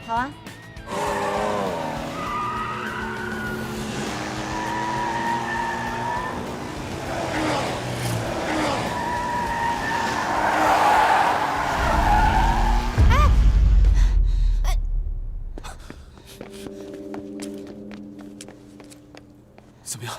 好啊。怎么样？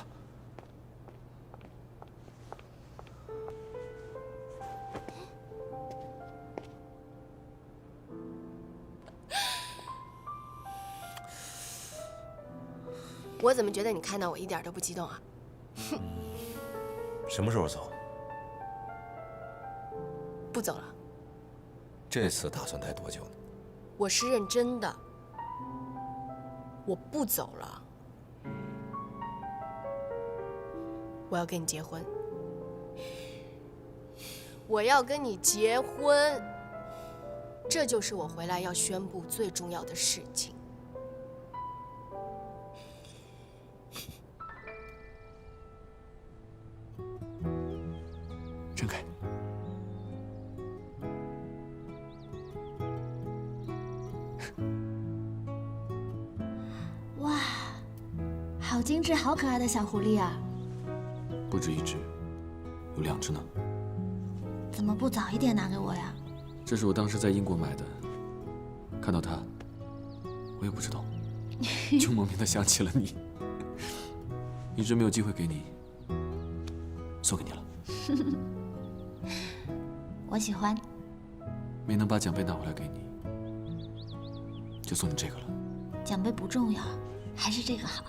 我怎么觉得你看到我一点都不激动啊？哼！什么时候走？不走了。这次打算待多久呢？我是认真的，我不走了。我要跟你结婚，我要跟你结婚，这就是我回来要宣布最重要的事情。睁开。哇，好精致、好可爱的小狐狸啊！不止一只，有2只呢。怎么不早一点拿给我呀？这是我当时在英国买的，看到它，我也不知道，就莫名的想起了你，一直没有机会给你，送给你了。我喜欢。没能把奖杯拿回来给你，就送你这个了。奖杯不重要，还是这个好。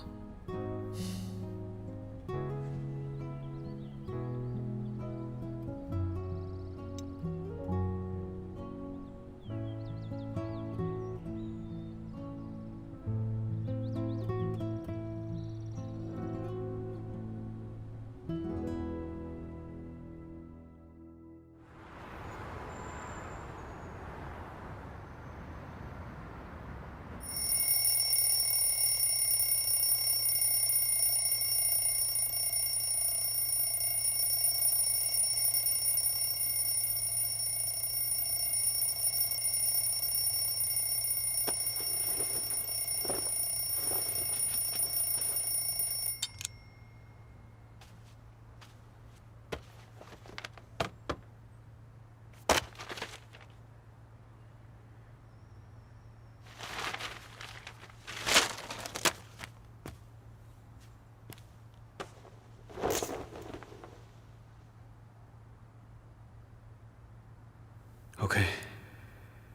OK，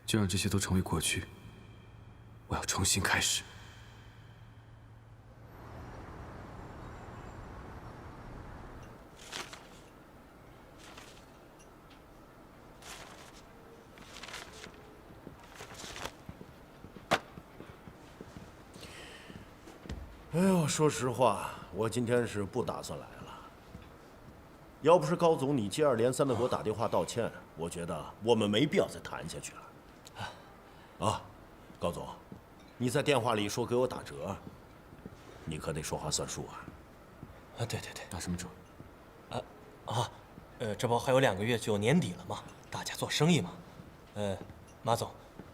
就让这些都成为过去。我要重新开始。哎呦，说实话，我今天是不打算来了。要不是高总你接二连三的给我打电话道歉，我觉得我们没必要再谈下去了。啊，高总，你在电话里说给我打折，你可得说话算数啊。啊，对对对，打什么折？这不还有2个月就年底了嘛，大家做生意嘛。马总，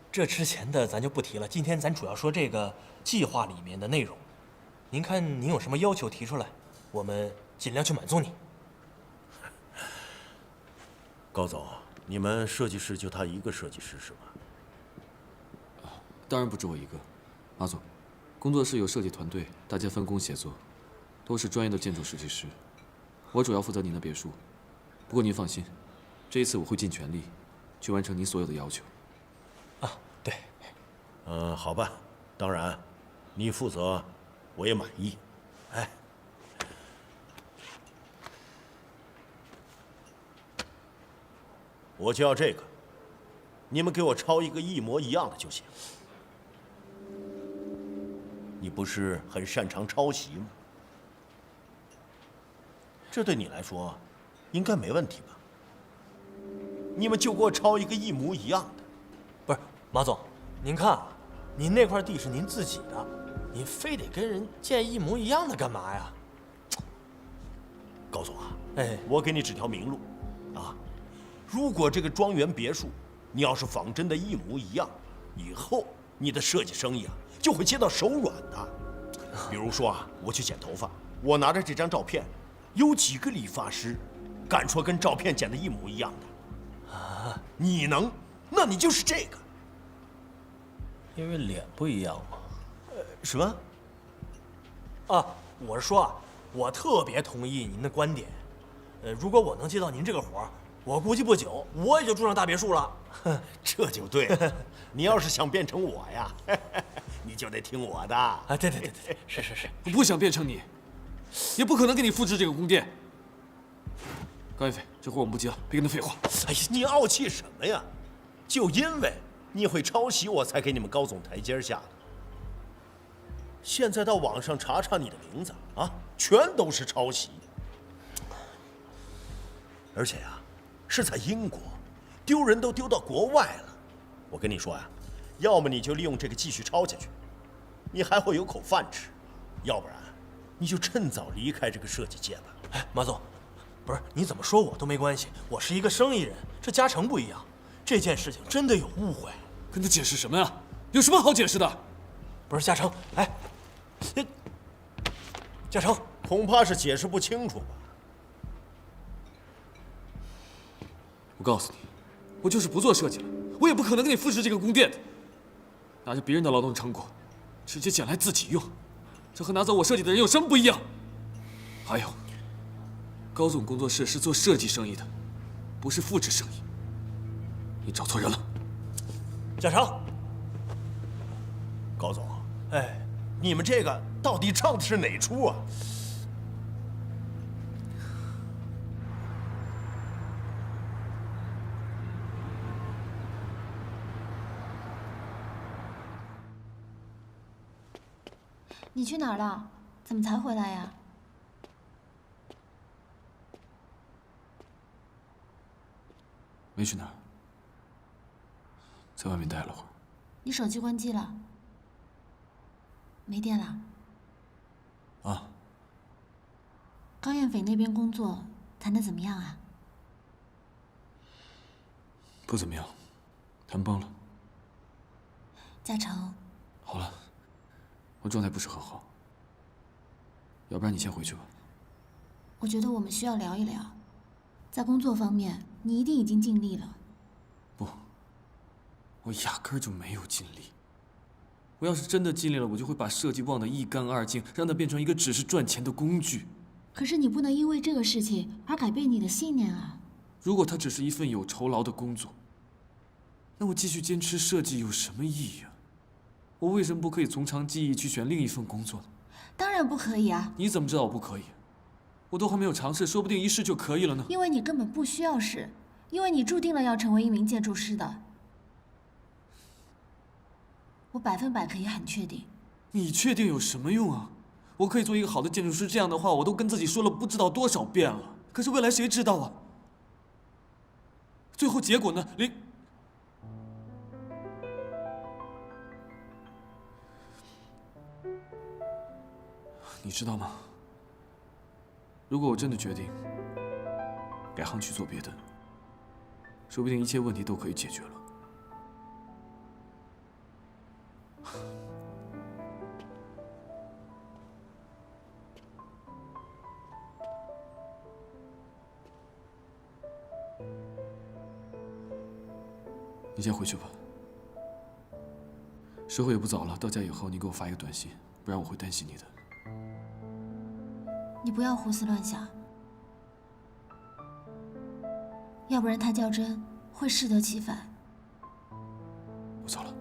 这之前的咱就不提了，今天咱主要说这个计划里面的内容。您看您有什么要求提出来，我们尽量去满足你。高总，你们设计师就他一个设计师是吗？当然不止我一个，马总，工作室有设计团队，大家分工协作，都是专业的建筑设计师。我主要负责您的别墅，不过您放心，这一次我会尽全力去完成您所有的要求。啊，对。好吧，当然，你负责，我也满意。哎。我就要这个，你们给我抄一个一模一样的就行。你不是很擅长抄袭吗？这对你来说，应该没问题吧？你们就给我抄一个一模一样的。不是，马总，您看啊，您那块地是您自己的，您非得跟人建一模一样的干嘛呀？高总啊，哎，我给你指条明路，啊。如果这个庄园别墅，你要是仿真的一模一样，以后你的设计生意啊就会接到手软的。比如说啊，我去剪头发，我拿着这张照片，有几个理发师敢说跟照片剪的一模一样的？啊，你能？那你就是这个。因为脸不一样嘛。什么？啊，我是说啊，我特别同意您的观点。如果我能接到您这个活儿，我估计不久我也就住上大别墅了。这就对了。你要是想变成我呀，你就得听我的。啊，对，是。我不想变成你，也不可能给你复制这个宫殿。高一飞，这活我们不接了，别跟他废话。哎呀，你傲气什么呀？就因为你会抄袭，我才给你们高总台阶下的。现在到网上查查你的名字啊，全都是抄袭。而且呀，是在英国，丢人都丢到国外了。我跟你说呀，要么你就利用这个继续抄下去，你还会有口饭吃；要不然，你就趁早离开这个设计界吧。哎，马总，不是你怎么说我都没关系，我是一个生意人，这嘉诚不一样，这件事情真的有误会。跟他解释什么呀？有什么好解释的？不是嘉诚，哎，嘉诚，恐怕是解释不清楚吧。我告诉你，我就是不做设计了，我也不可能给你复制这个宫殿的。拿着别人的劳动成果，直接捡来自己用，这和拿走我设计的人有什么不一样？还有，高总工作室是做设计生意的，不是复制生意。你找错人了。嘉诚，高总，哎，你们这个到底唱的是哪出啊？你去哪儿了？怎么才回来呀？没去哪儿，在外面待了会儿。你手机关机了？没电了？啊，高燕斐那边工作谈得怎么样啊？不怎么样，谈崩了。嘉诚，好了，我状态不是很好，要不然你先回去吧。我觉得我们需要聊一聊，在工作方面，你一定已经尽力了。不，我压根儿就没有尽力。我要是真的尽力了，我就会把设计忘得一干二净，让它变成一个只是赚钱的工具。可是你不能因为这个事情而改变你的信念啊！如果它只是一份有酬劳的工作，那我继续坚持设计有什么意义啊？我为什么不可以从长计议去选另一份工作呢？当然不可以啊！你怎么知道我不可以？我都还没有尝试，说不定一试就可以了呢。因为你根本不需要试，因为你注定了要成为一名建筑师的。我100%可以很确定。你确定有什么用啊？我可以做一个好的建筑师，这样的话我都跟自己说了不知道多少遍了。可是未来谁知道啊？最后结果呢？你知道吗？如果我真的决定改行去做别的，说不定一切问题都可以解决了。你先回去吧，时候也不早了。到家以后，你给我发一个短信，不然我会担心你的。你不要胡思乱想，要不然太较真会适得其反。我走了。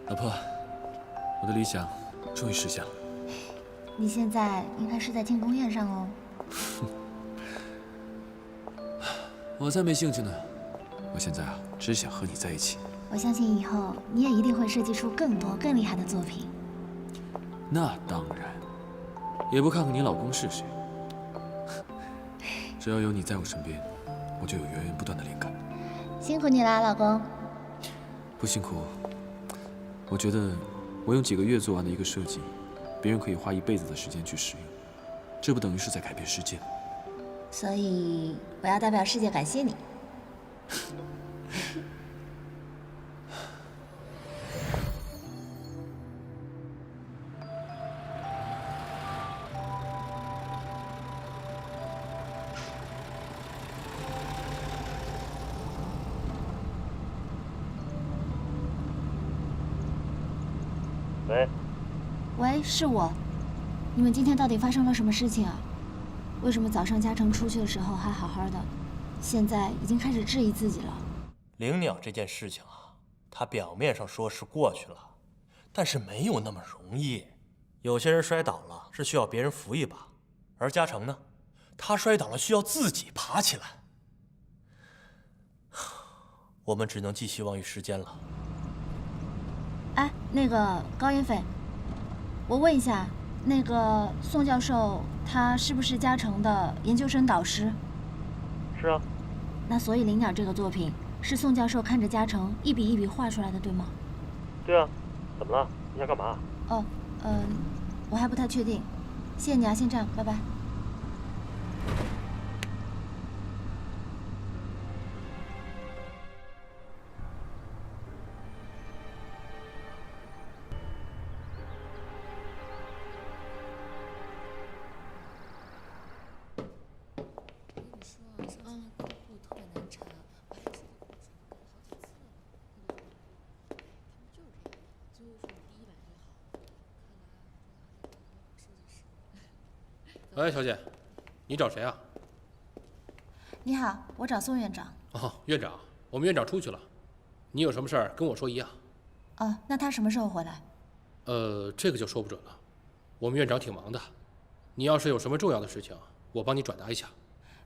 老婆，我的理想终于实现了。你现在应该是在庆功宴上哦。我才没兴趣呢，我现在啊，只想和你在一起。我相信以后你也一定会设计出更多更厉害的作品。那当然，也不看看你老公是谁。只要有你在我身边，我就有源源不断的灵感。辛苦你啦，老公。不辛苦，我觉得我用几个月做完的一个设计，别人可以花一辈子的时间去使用，这不等于是在改变世界吗？所以我要代表世界感谢你。喂，喂，是我。你们今天到底发生了什么事情啊？为什么早上嘉诚出去的时候还好好的，现在已经开始质疑自己了？灵鸟这件事情啊，它表面上说是过去了，但是没有那么容易。有些人摔倒了是需要别人扶一把，而嘉诚呢，他摔倒了需要自己爬起来。我们只能寄希望于时间了。哎，那个高妍斐，我问一下，那个宋教授他是不是嘉诚的研究生导师？是啊。那所以灵鸟这个作品是宋教授看着嘉诚一笔一笔画出来的，对吗？对啊。怎么了？你想干嘛？哦，我还不太确定。谢谢你啊，先这样，拜拜。哎，小姐，你找谁啊？你好，我找宋院长。哦，院长，我们院长出去了。你有什么事儿跟我说一样。哦，那他什么时候回来？这个就说不准了。我们院长挺忙的，你要是有什么重要的事情，我帮你转达一下。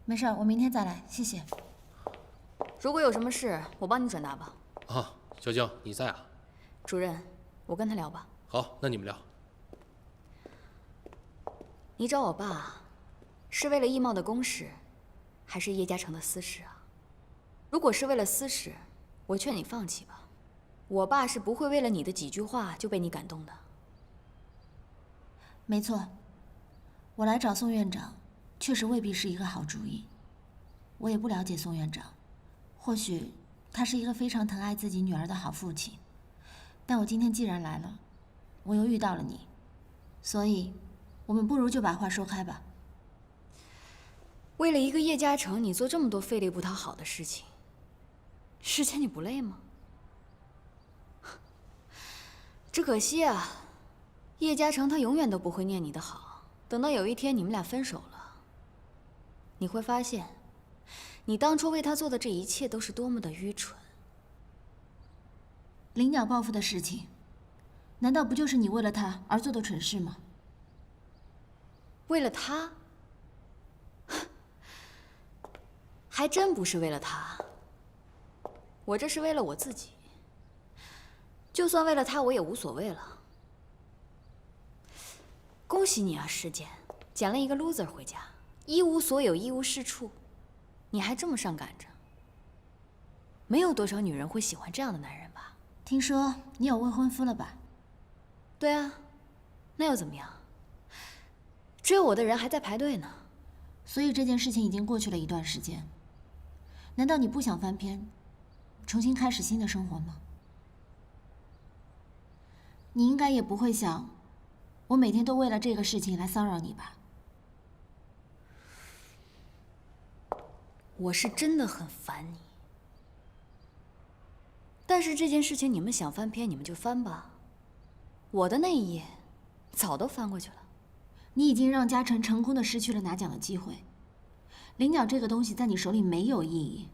没事，我明天再来，谢谢。如果有什么事，我帮你转达吧。啊，小静，你在啊？主任，我跟他聊吧。好，那你们聊。你找我爸，是为了易茂的公事，还是叶嘉诚的私事啊？如果是为了私事，我劝你放弃吧。我爸是不会为了你的几句话就被你感动的。没错，我来找宋院长，确实未必是一个好主意。我也不了解宋院长，或许他是一个非常疼爱自己女儿的好父亲。但我今天既然来了，我又遇到了你，所以我们不如就把话说开吧。为了一个叶嘉诚，你做这么多费力不讨好的事情，世间你不累吗？只可惜啊，叶嘉诚他永远都不会念你的好。等到有一天你们俩分手了，你会发现，你当初为他做的这一切都是多么的愚蠢。灵鸟报复的事情，难道不就是你为了他而做的蠢事吗？为了他？还真不是为了他，我这是为了我自己。就算为了他，我也无所谓了。恭喜你啊，世间，捡了一个 loser 回家，一无所有，一无是处，你还这么上赶着。没有多少女人会喜欢这样的男人吧？听说你有未婚夫了吧？对啊，那又怎么样？追我的人还在排队呢。所以这件事情已经过去了一段时间。难道你不想翻篇，重新开始新的生活吗？你应该也不会想，我每天都为了这个事情来骚扰你吧？我是真的很烦你。但是这件事情你们想翻篇，你们就翻吧。我的那一页，早都翻过去了。你已经让嘉诚成功的失去了拿奖的机会。灵鸟这个东西在你手里没有意义，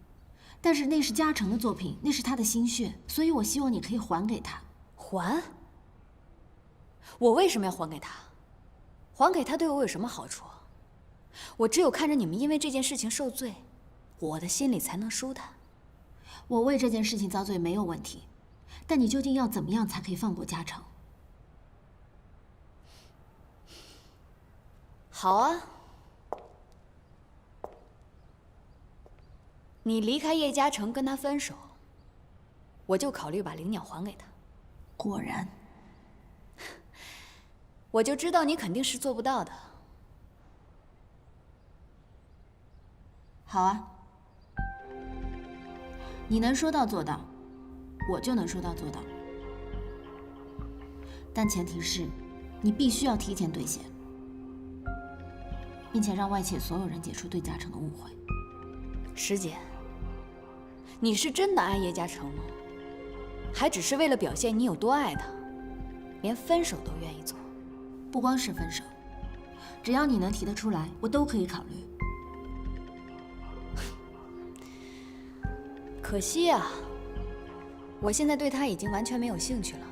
但是那是嘉诚的作品，那是他的心血，所以我希望你可以还给他。还？我为什么要还给他？还给他对我有什么好处？我只有看着你们因为这件事情受罪，我的心里才能舒坦。我为这件事情遭罪没有问题，但你究竟要怎么样才可以放过嘉诚？好啊，你离开叶嘉诚跟他分手，我就考虑把灵鸟还给他。果然，我就知道你肯定是做不到的。好啊，你能说到做到，我就能说到做到。但前提是，你必须要提前兑现，并且让外界所有人解除对嘉诚的误会。师姐，你是真的爱叶嘉诚吗？还只是为了表现你有多爱他，连分手都愿意做？不光是分手，只要你能提得出来，我都可以考虑。可惜啊，我现在对他已经完全没有兴趣了。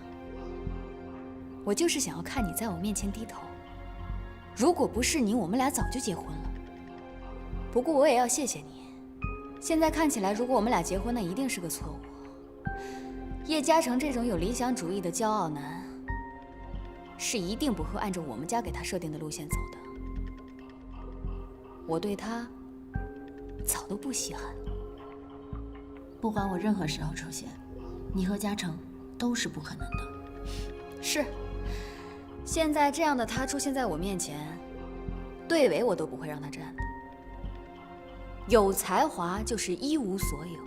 我就是想要看你在我面前低头。如果不是你，我们俩早就结婚了。不过我也要谢谢你，现在看起来，如果我们俩结婚，那一定是个错误。叶嘉诚这种有理想主义的骄傲男，是一定不会按照我们家给他设定的路线走的。我对他早都不稀罕了。不管我任何时候出现，你和嘉诚都是不可能的。是，现在这样的他出现在我面前，队尾我都不会让他站的。有才华就是一无所有，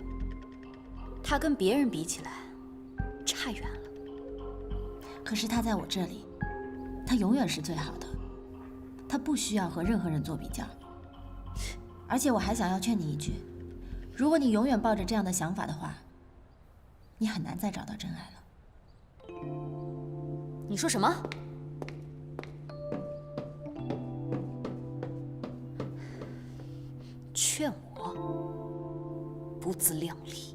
他跟别人比起来差远了。可是他在我这里，他永远是最好的，他不需要和任何人做比较。而且我还想要劝你一句，如果你永远抱着这样的想法的话，你很难再找到真爱了。你说什么？劝我不自量力。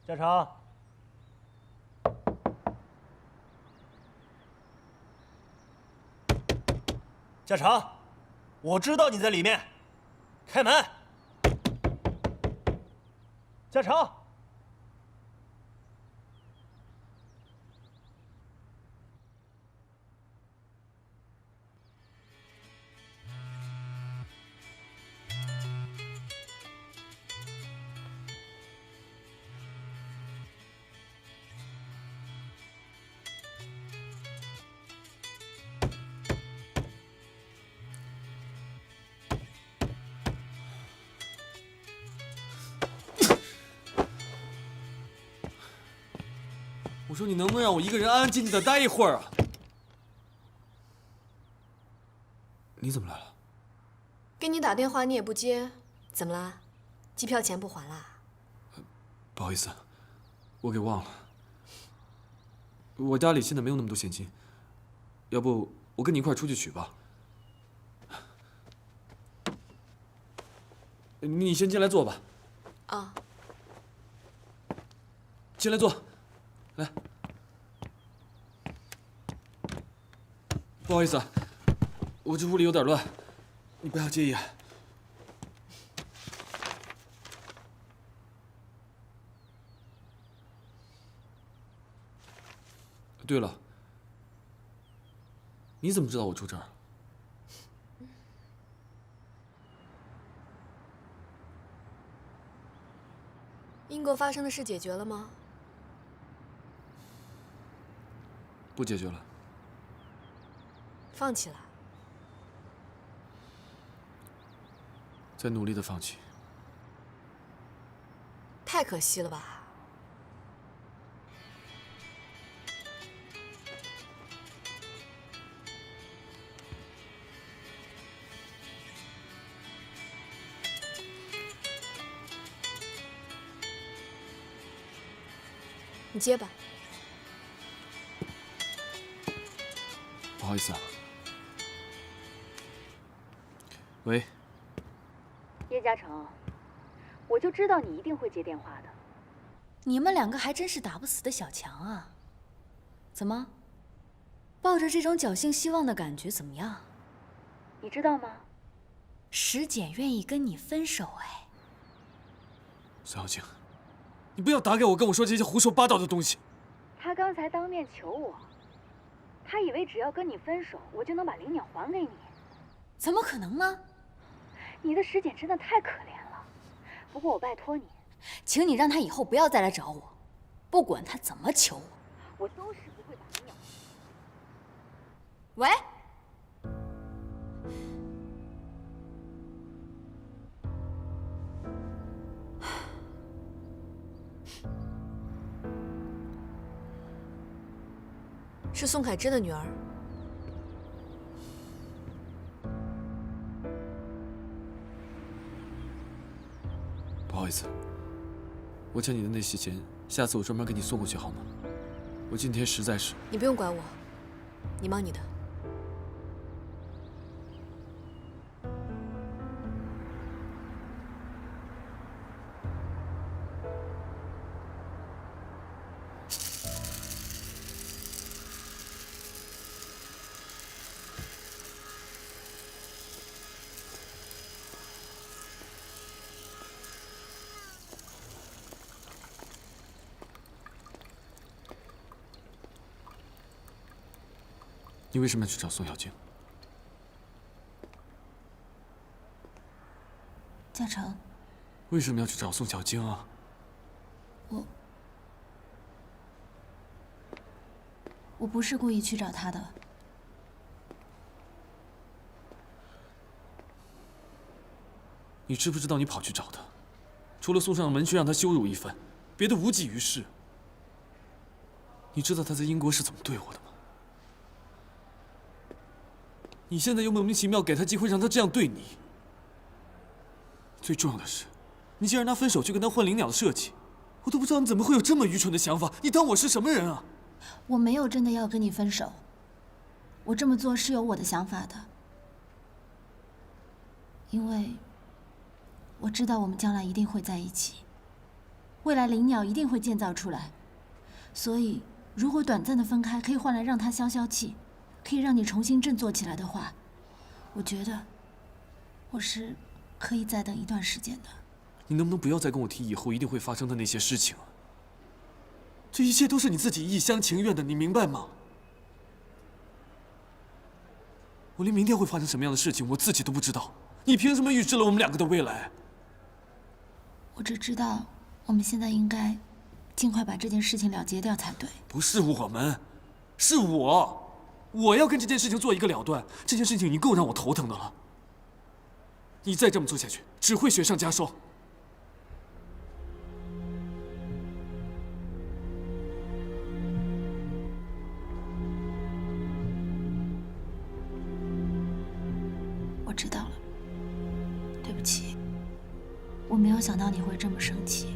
嘉诚，嘉诚，我知道你在里面，开门。嘉诚，我说你能不能让我一个人安安静静的待一会儿啊？你怎么来了？给你打电话你也不接，怎么啦？机票钱不还啦？不好意思，我给忘了。我家里现在没有那么多现金，要不我跟你一块儿出去取吧？你先进来坐吧。啊。进来坐。来，不好意思啊，我这屋里有点乱，你不要介意啊。对了，你怎么知道我住这儿？英国发生的事解决了吗？不解决了。放弃了？在努力的放弃。太可惜了吧？你接吧。不好意思啊。喂，叶嘉诚，我就知道你一定会接电话的。你们两个还真是打不死的小强啊！怎么，抱着这种侥幸希望的感觉怎么样？你知道吗？石简愿意跟你分手哎。孙小静，你不要打给我跟我说这些胡说八道的东西。他刚才当面求我，他以为只要跟你分手，我就能把灵鸟还给你。怎么可能呢？你的石简真的太可怜了。不过我拜托你，请你让他以后不要再来找我，不管他怎么求我，我都是不会把灵鸟。喂。是宋凯珍的女儿。不好意思，我欠你的那些钱，下次我专门给你送过去好吗？我今天实在是……你不用管我，你忙你的。你为什么要去找宋小静？嘉诚，为什么要去找宋小静啊？我不是故意去找他的。你知不知道你跑去找他，除了送上门去让他羞辱一番，别的无济于事。你知道他在英国是怎么对我的吗？你现在又莫名其妙给他机会让他这样对你。最重要的是，你竟然拿分手去跟他换灵鸟的设计，我都不知道你怎么会有这么愚蠢的想法。你当我是什么人啊？我没有真的要跟你分手，我这么做是有我的想法的，因为我知道我们将来一定会在一起，未来灵鸟一定会建造出来，所以如果短暂的分开可以换来让他消消气，可以让你重新振作起来的话，我觉得我是可以再等一段时间的。你能不能不要再跟我提以后一定会发生的那些事情啊？这一切都是你自己一厢情愿的，你明白吗？我连明天会发生什么样的事情我自己都不知道，你凭什么预知了我们两个的未来？我只知道我们现在应该尽快把这件事情了结掉才对。不是我们，是我要跟这件事情做一个了断。这件事情已经够让我头疼的了，你再这么做下去，只会雪上加霜。我知道了，对不起，我没有想到你会这么生气，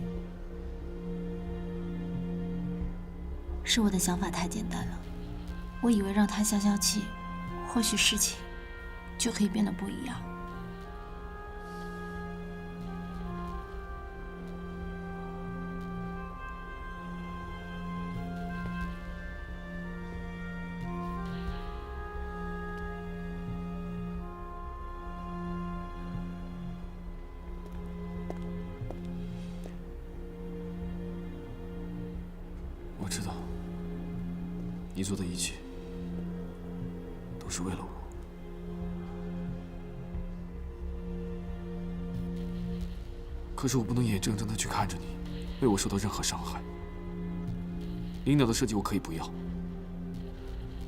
是我的想法太简单了。我以为让他消消气，或许事情就可以变得不一样。我知道，你做的一切都是为了我。可是我不能眼睁睁的去看着你为我受到任何伤害。灵鸟的设计我可以不要，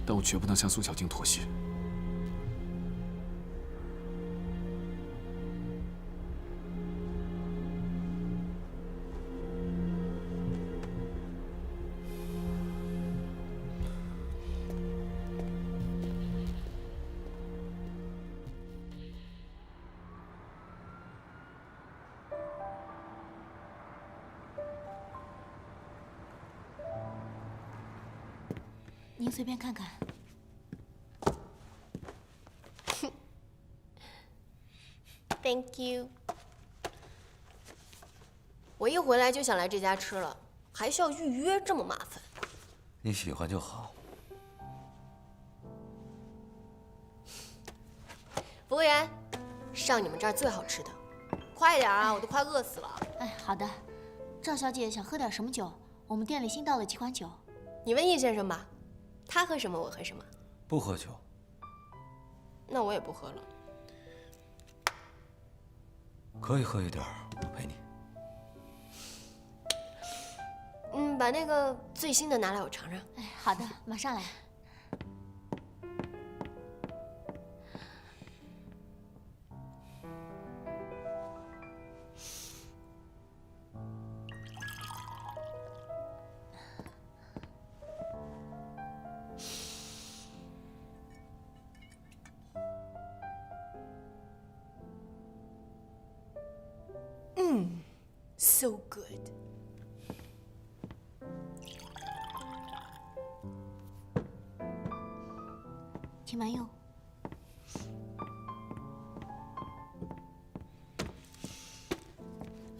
但我绝不能向宋小静妥协。您随便看看。Thank you。我一回来就想来这家吃了，还需要预约，这么麻烦。你喜欢就好。服务员，上你们这儿最好吃的，快点啊，我都快饿死了。哎，好的。赵小姐想喝点什么酒？我们店里新到了几款酒。你问易先生吧，他喝什么我喝什么。不喝酒。那我也不喝了。可以喝一点，我陪你。把那个最新的拿来，我尝尝。哎，好的，马上来。So good。请慢用。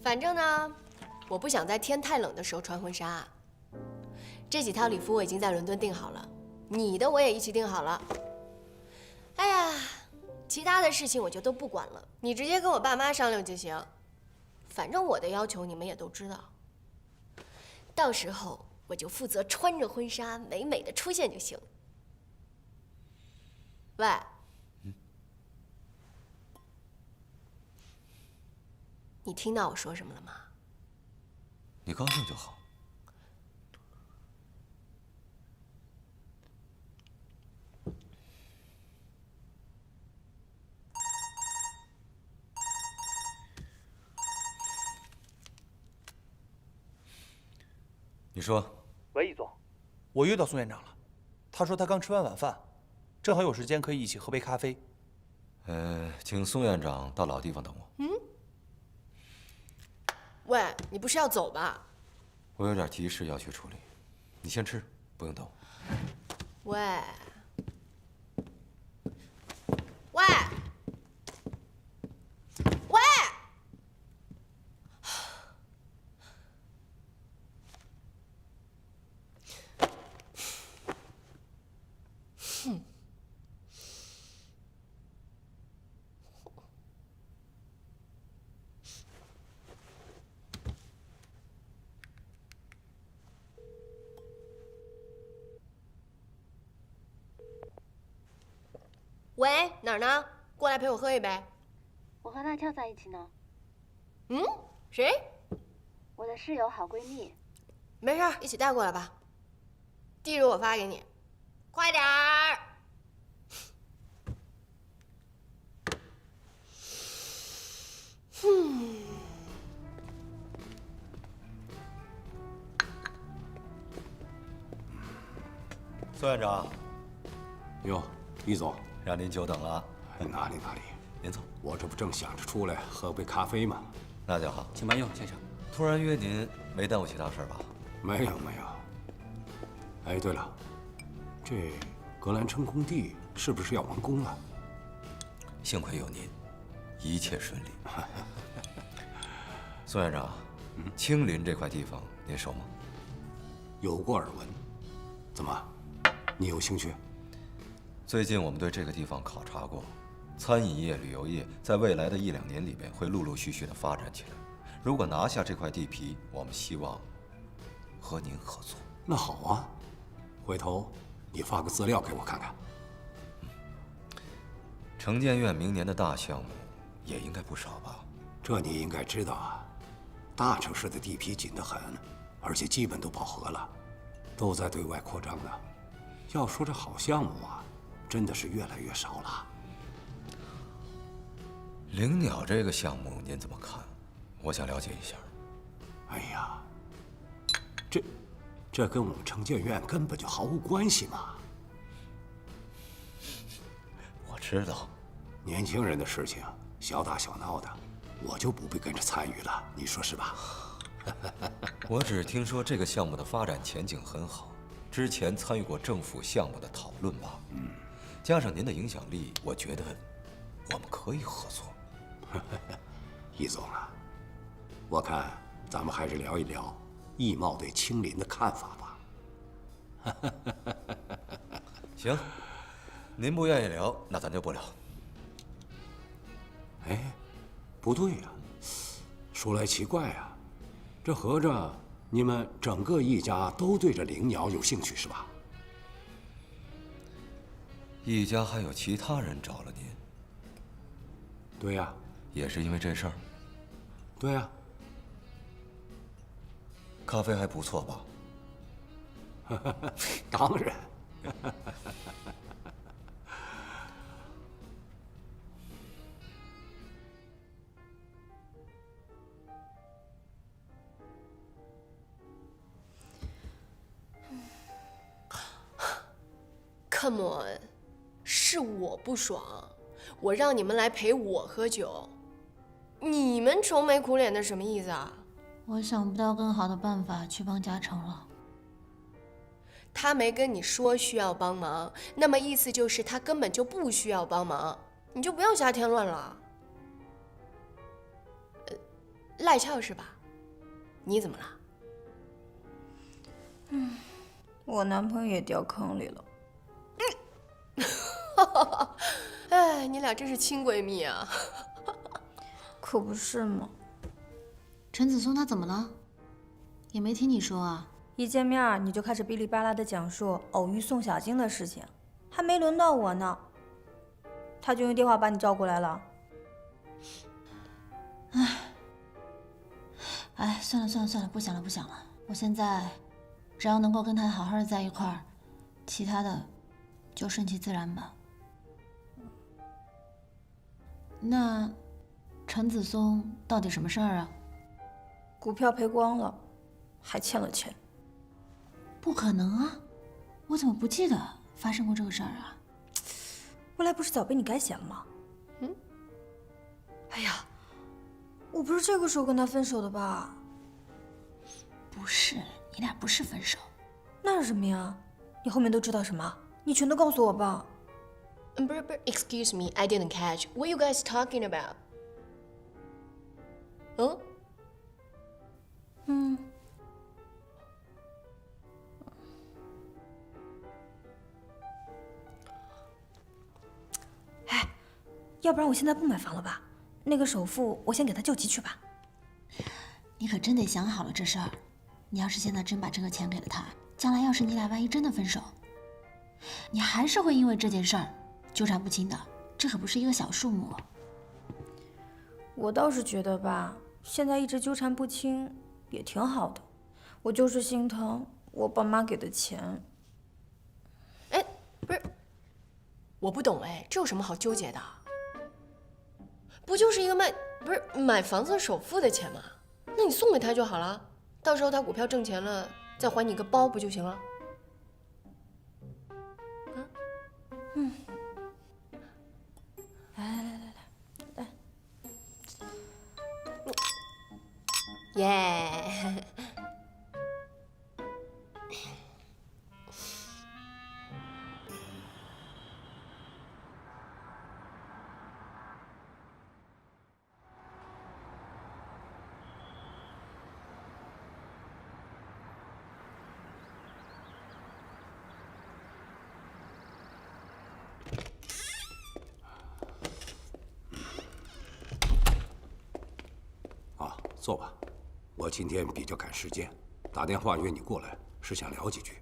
反正呢，我不想在天太冷的时候穿婚纱。这几套礼服我已经在伦敦订好了，你的我也一起订好了。哎呀，其他的事情我就都不管了，你直接跟我爸妈商量就行。反正我的要求你们也都知道，到时候我就负责穿着婚纱美美的出现就行。喂，你听到我说什么了吗？你高兴就好。你说，喂，易总，我约到宋院长了。他说他刚吃完晚饭，正好有时间可以一起喝杯咖啡。请宋院长到老地方等我。喂，你不是要走吧？我有点急事要去处理，你先吃，不用等我。喂，喂，喂！喂，哪儿呢？过来陪我喝一杯。我和辣椒在一起呢。谁？我的室友好闺蜜。没事，一起带过来吧。地址我发给你，快点儿。宋院长，哟，易总，让您久等了。哪里，您坐。我这不正想着出来喝杯咖啡吗？那就好。请慢用，先生。突然约您，没耽误其他事儿吧？没有。哎，对了，这格兰城工地是不是要完工了？幸亏有您，一切顺利。宋院长，青林这块地方您熟吗？有过耳闻。怎么，你有兴趣？最近我们对这个地方考察过，餐饮业、旅游业在未来的1、2年里边会陆陆续续的发展起来。如果拿下这块地皮，我们希望和您合作。那好啊，回头你发个资料给我看看。城建院明年的大项目也应该不少吧？这你应该知道啊，大城市的地皮紧得很，而且基本都饱和了，都在对外扩张呢。要说这好项目啊，真的是越来越少了。灵鸟这个项目您怎么看？我想了解一下。哎呀，这跟我们城建院根本就毫无关系嘛。我知道，年轻人的事情小打小闹的，我就不必跟着参与了，你说是吧？我只听说这个项目的发展前景很好，之前参与过政府项目的讨论吧。加上您的影响力，我觉得我们可以合作。易总啊，我看咱们还是聊一聊易茂对青林的看法吧。行，您不愿意聊，那咱就不聊。哎，不对呀，说来奇怪啊，这合着你们整个易家都对这灵鸟有兴趣是吧？易家还有其他人找了您？对呀，也是因为这事儿？对呀。咖啡还不错吧？当然。Come on， 是我不爽，我让你们来陪我喝酒，你们愁眉苦脸的什么意思啊？我想不到更好的办法去帮嘉诚了。他没跟你说需要帮忙，那么意思就是他根本就不需要帮忙，你就不要瞎添乱了。赖俏是吧？你怎么了？我男朋友也掉坑里了。哎，你俩真是亲闺蜜啊！可不是嘛。陈子松他怎么了？也没听你说啊。一见面你就开始哔哩吧啦的讲述偶遇宋小晶的事情，还没轮到我呢，他就用电话把你叫过来了。哎，算了，不想了。我现在只要能够跟他好好的在一块儿，其他的就顺其自然吧。那陈子松到底什么事儿啊？股票赔光了，还欠了钱。不可能啊！我怎么不记得发生过这个事儿啊？未来不是早被你改写了吗？哎呀，我不是这个时候跟他分手的吧？不是，你俩不是分手。那是什么呀？你后面都知道什么？你全都告诉我吧。不是 ，Excuse me, I didn't catch. What are you guys talking about? 哎，要不然我现在不买房了吧？那个首付我先给他救急去吧。你可真得想好了这事儿。你要是现在真把这个钱给了他，将来要是你俩万一真的分手，你还是会因为这件事儿纠缠不清的。这可不是一个小数目。我倒是觉得吧，现在一直纠缠不清也挺好的。我就是心疼我爸妈给的钱。哎，不是，我不懂哎，这有什么好纠结的？不就是一个买房子首付的钱吗？那你送给他就好了，到时候他股票挣钱了，再还你个包不就行了？来，耶！坐吧，我今天比较赶时间，打电话约你过来是想聊几句。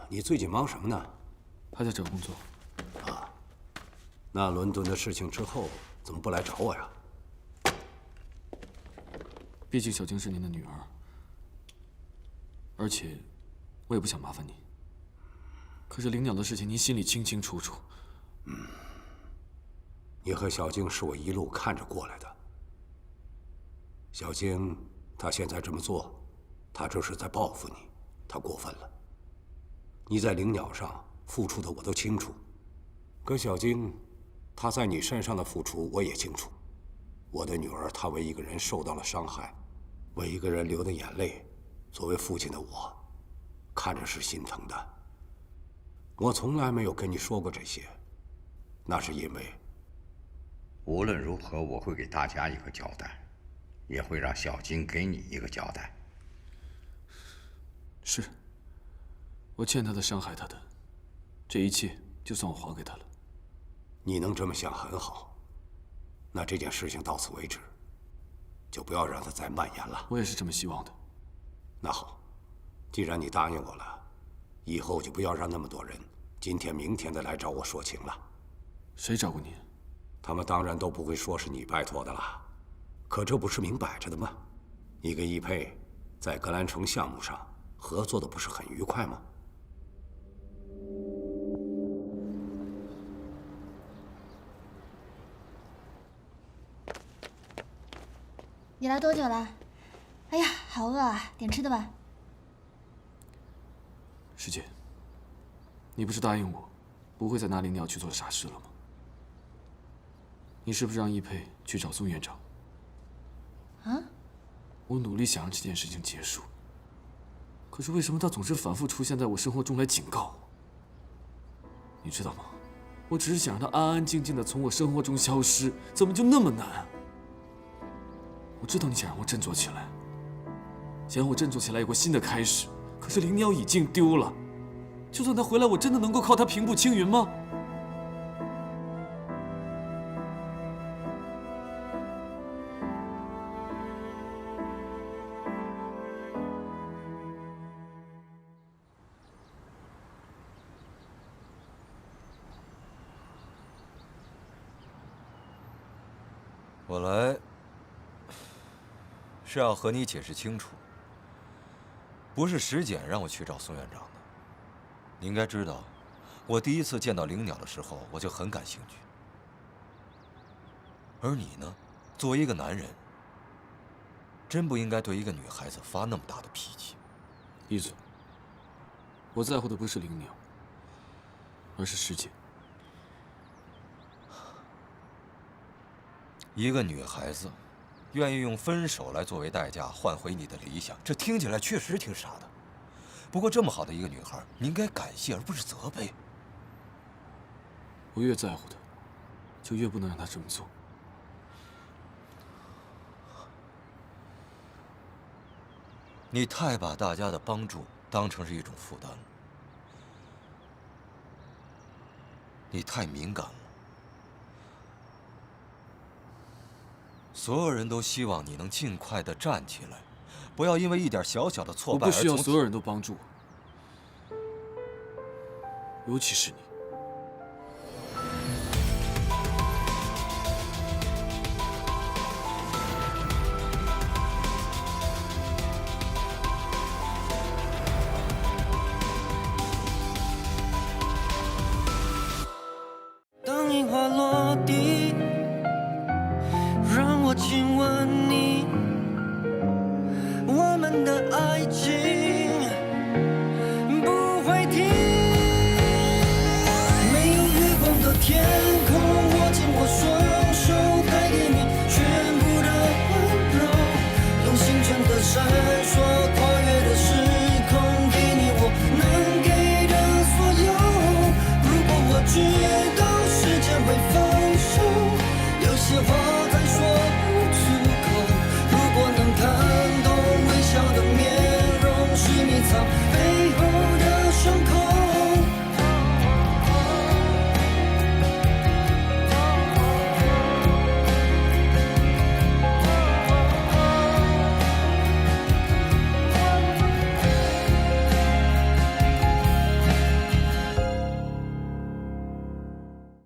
你最近忙什么呢？还在找工作。那伦敦的事情之后怎么不来找我呀？毕竟小晶是您的女儿，而且我也不想麻烦你。可是灵鸟的事情您心里清清楚楚。你和小晶是我一路看着过来的。小晶，她现在这么做，她这是在报复你，她过分了。你在灵鸟上付出的我都清楚，可小晶，她在你身上的付出我也清楚。我的女儿，她为一个人受到了伤害，为一个人流的眼泪，作为父亲的我，看着是心疼的。我从来没有跟你说过这些，那是因为……无论如何，我会给大家一个交代，也会让小金给你一个交代。是，我欠他的，伤害他的，这一切就算我还给他了。你能这么想很好，那这件事情到此为止，就不要让它再蔓延了。我也是这么希望的。那好，既然你答应我了，以后就不要让那么多人今天明天的来找我说情了。谁找过你？他们当然都不会说是你拜托的了，可这不是明摆着的吗？你跟易佩在格兰城项目上合作的不是很愉快吗？你来多久了？哎呀，好饿啊，点吃的吧。师姐，你不是答应我，不会再拿林鸟去做傻事了吗？你是不是让易佩去找宋院长？啊？我努力想让这件事情结束，可是为什么他总是反复出现在我生活中来警告我？你知道吗？我只是想让他安安静静的从我生活中消失，怎么就那么难啊？我知道你想让我振作起来，想让我振作起来有个新的开始，可是林鸟已经丢了，就算他回来，我真的能够靠他平步青云吗？我来是要和你解释清楚，不是石简让我去找宋院长的。你应该知道，我第一次见到灵鸟的时候，我就很感兴趣。而你呢，作为一个男人，真不应该对一个女孩子发那么大的脾气。闭嘴！我在乎的不是灵鸟，而是石简。一个女孩子愿意用分手来作为代价换回你的理想，这听起来确实挺傻的。不过这么好的一个女孩，你应该感谢而不是责备。我越在乎她，就越不能让她这么做。你太把大家的帮助当成是一种负担了，你太敏感了。所有人都希望你能尽快的站起来，不要因为一点小小的挫败而我不需要所有人都帮助我，尤其是你。当樱花落地，让我亲吻你，我们的爱情